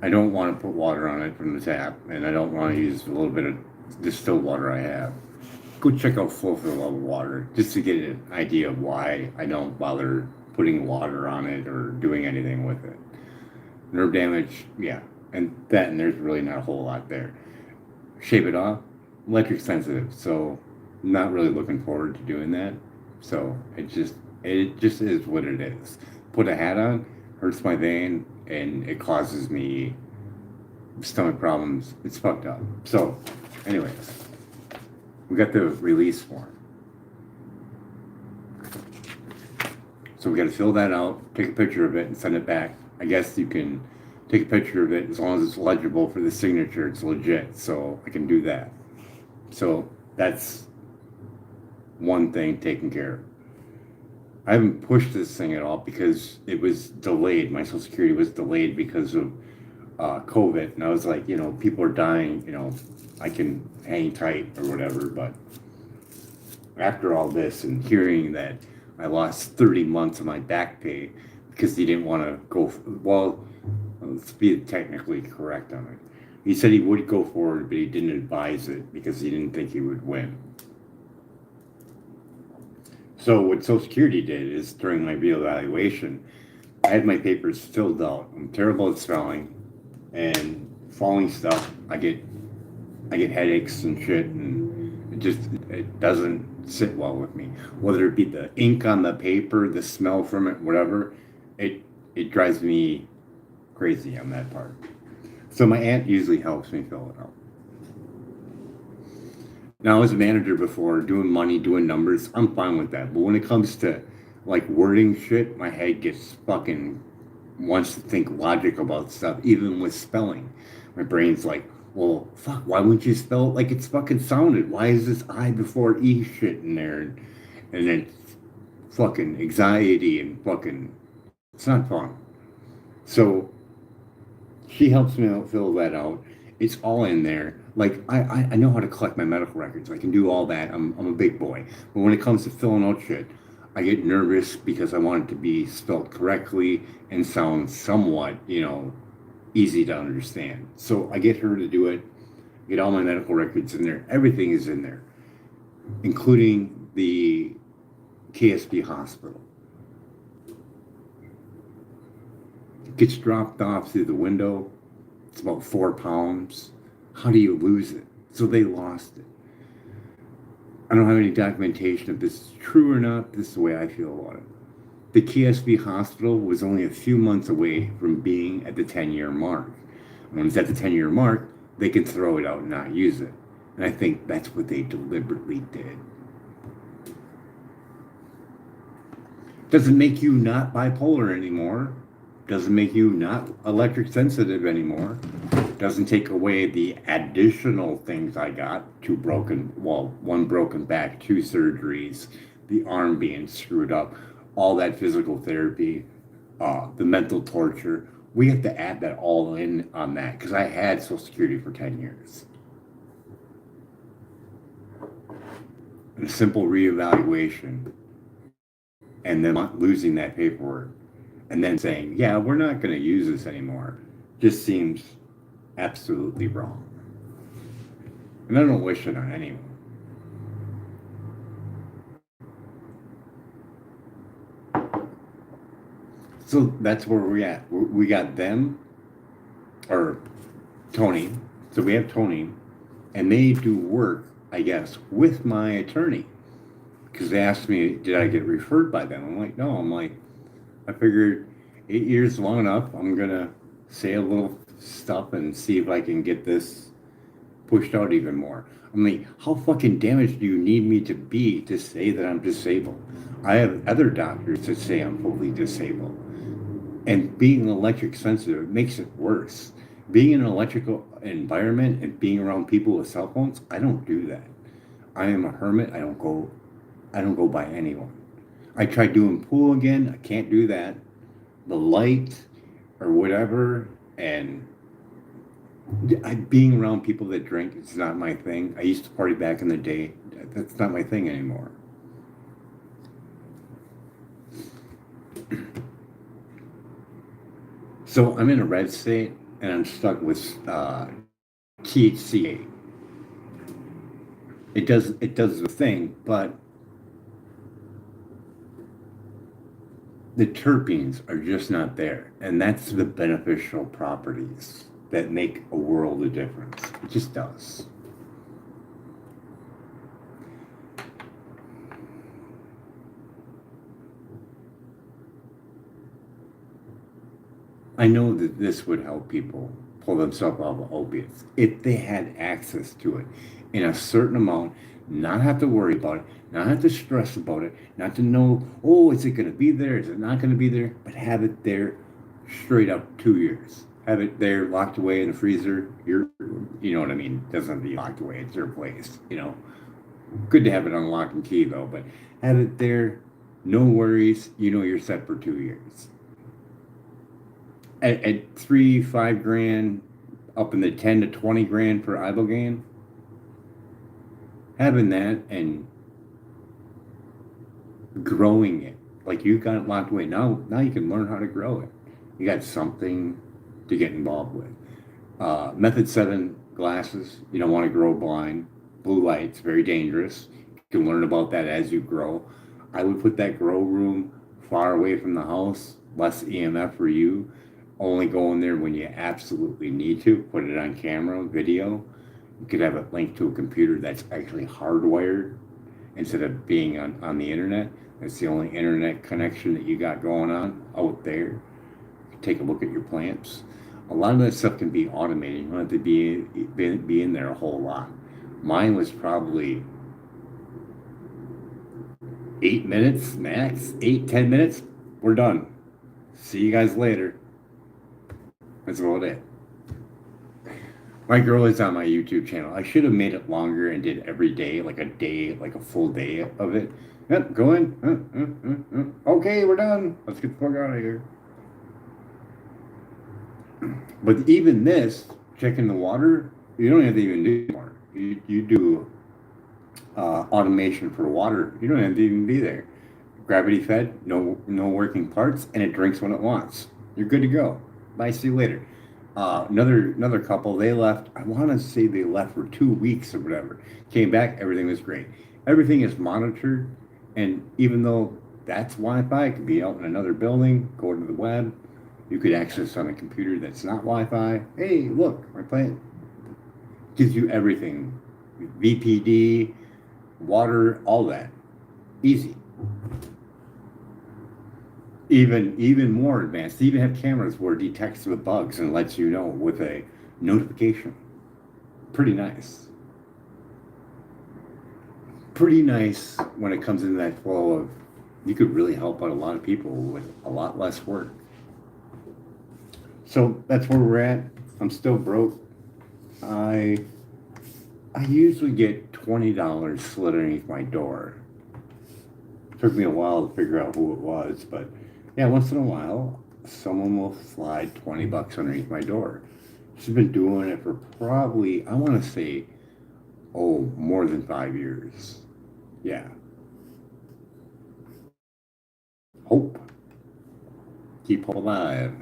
I don't want to put water on it from the tap, and I don't want to use a little bit of distilled water I have. Go check out flow for level water just to get an idea of why I don't bother putting water on it or doing anything with it. Nerve damage, yeah, and there's really not a whole lot there. Shave it off, electric sensitive, so not really looking forward to doing that. So it just is what it is. Put a hat on, hurts my vein, and it causes me stomach problems. It's fucked up. So, anyways, we got the release form. So we got to fill that out, take a picture of it, and send it back. I guess you can take a picture of it as long as it's legible for the signature. It's legit, so I can do that. So that's one thing taken care of. I haven't pushed this thing at all because it was delayed. My Social Security was delayed because of COVID, and I was like, people are dying. I can hang tight or whatever. But after all this and hearing that I lost 30 months of my back pay because he didn't want to go, well, let's be technically correct on it. He said he would go forward, but he didn't advise it because he didn't think he would win. So what Social Security did is during my reevaluation, I had my papers filled out. I'm terrible at spelling and falling stuff. I get headaches and shit, and it doesn't sit well with me. Whether it be the ink on the paper, the smell from it, whatever, it drives me crazy on that part. So my aunt usually helps me fill it out. Now, I was a manager before, doing money, doing numbers. I'm fine with that. But when it comes to like wording shit, my head gets fucking wants to think logic about stuff, even with spelling. My brain's like, well, fuck, why wouldn't you spell it like it's fucking sounded? Why is this I before E shit in there? And then fucking anxiety and fucking, it's not fun. So she helps me out, fill that out. It's all in there. Like I know how to collect my medical records. I can do all that. I'm a big boy. But when it comes to filling out shit, I get nervous because I want it to be spelled correctly and sound somewhat, easy to understand. So I get her to do it. Get all my medical records in there. Everything is in there, including the KSB hospital. It gets dropped off through the window. It's about 4 pounds. How do you lose it? So they lost it. I don't have any documentation if this is true or not. This is the way I feel about it. The KSB hospital was only a few months away from being at the 10-year mark. When it's at the 10-year mark, they can throw it out and not use it. And I think that's what they deliberately did. Doesn't make you not bipolar anymore. Doesn't make you not electric sensitive anymore. Doesn't take away the additional things I got. One broken back, 2 surgeries, the arm being screwed up, all that physical therapy, the mental torture. We have to add that all in on that because I had Social Security for 10 years. And a simple reevaluation and then not losing that paperwork and then saying, yeah, we're not going to use this anymore, just seems absolutely wrong. And I don't wish it on anyone. So that's where we're at. We got them, or Tony. So we have Tony, and they do work, I guess, with my attorney. Because they asked me, did I get referred by them? I'm like, no. I'm like, I figured 8 years long enough. I'm going to say a little stuff and see if I can get this pushed out even more. I mean, how fucking damaged do you need me to be to say that I'm disabled? I have other doctors that say I'm fully disabled. And being electric sensitive makes it worse. Being in an electrical environment and being around people with cell phones, I don't do that. I am a hermit. I don't go by anyone. I tried doing pool again. I can't do that. The light or whatever, and being around people that drink is not my thing. I used to party back in the day. That's not my thing anymore. So I'm in a red state. and I'm stuck with THCA. It does the thing, but the terpenes are just not there, and that's the beneficial properties that make a world of difference. It just does. I know that this would help people pull themselves off of opiates if they had access to it in a certain amount, not have to worry about it, not have to stress about it, not to know, oh, is it going to be there? Is it not going to be there? But have it there straight up 2 years. Have it there locked away in the freezer. You know what I mean? It doesn't have to be locked away. It's your place. Good to have it on lock and key though, but have it there. No worries. You're set for 2 years. At 3, 5 grand, up in the 10 to 20 grand for ibogaine, having that and growing it, like you got it locked away. Now you can learn how to grow it. You got something to get involved with. Method 7 glasses. You don't want to grow blind. Blue light's very dangerous. You can learn about that as you grow. I would put that grow room far away from the house, less EMF for you. Only go in there when you absolutely need to. Put it on camera, video. You could have it linked to a computer that's actually hardwired instead of being on the internet. That's the only internet connection that you got going on out there. Take a look at your plants. A lot of that stuff can be automated. You don't have to be in there a whole lot. Mine was probably 8 minutes max, 8-10 minutes. We're done. See you guys later. That's about it. My girl is on my YouTube channel. I should have made it longer and did every day, like a full day of it. Yep, go in. Okay, we're done. Let's get the fuck out of here. But even this, checking the water, you don't have to even do more. You do automation for water. You don't have to even be there. Gravity fed, no working parts, and it drinks when it wants. You're good to go. Bye, see you later. Another couple, they left. I want to say they left for 2 weeks or whatever. Came back, everything was great. Everything is monitored, and even though that's Wi-Fi, it could be out in another building, go to the web. You could access on a computer that's not Wi-Fi. Hey, look, my plant gives you everything. VPD, water, all that. Easy. Even more advanced. They even have cameras where it detects the bugs and lets you know with a notification. Pretty nice. Pretty nice when it comes into that flow of you could really help out a lot of people with a lot less work. So that's where we're at. I'm still broke. I usually get $20 slid underneath my door. Took me a while to figure out who it was, but yeah, once in a while, someone will slide $20 underneath my door. She's been doing it for probably, I want to say, more than 5 years. Yeah. Hope. Keep hope alive.